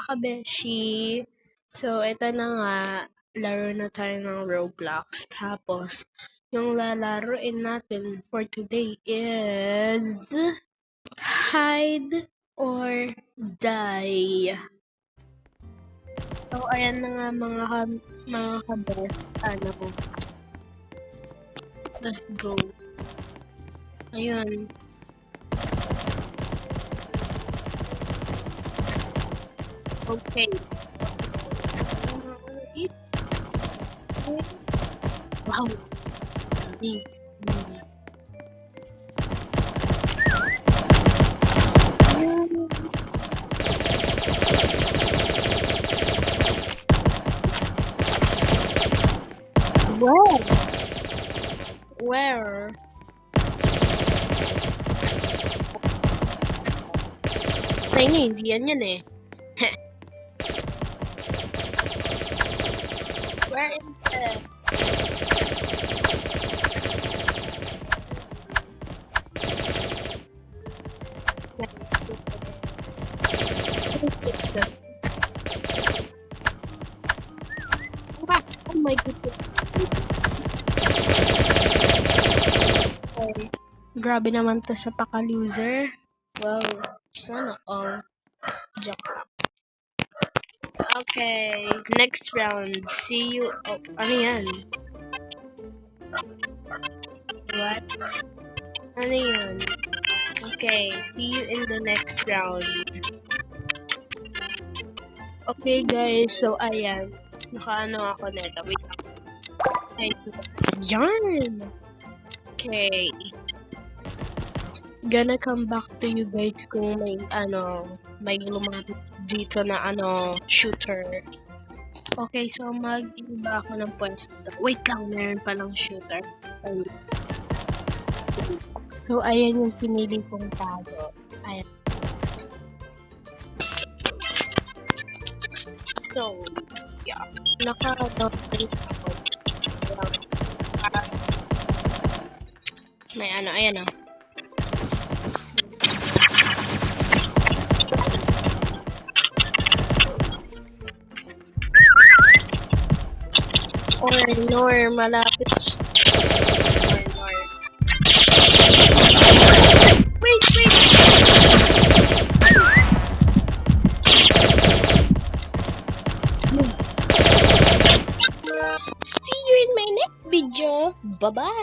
Kabeshi. So, ito na nga, laro na tayo ng Roblox. Tapos, yung lalaroin natin for today is hide or die. So, ayan na nga mga kabest. Let's go. Ayun. Okay. Wow. Where? Ay, hindi yan eh. Where is it? Oh my goodness. Okay. Grabe naman to sa paka-loser. Well, sana all. Joke. Okay, next round. See you. Oh, ano yan? What? Ano yan? Okay, see you in the next round. Okay guys, so ayan. Nakaano ako nito. Wait lang. Yarn! Okay. Gonna come back to you guys kung may lumapit dito na shooter. Okay, so mag-iba ako ng pwesto. Wait lang, meron palang shooter. So, ayan yung pinili kong tago. Ayan. So, yeah. Naka-downgrade ako. May ayan o. Or malapit. Wait! See you in my next video. Bye-bye!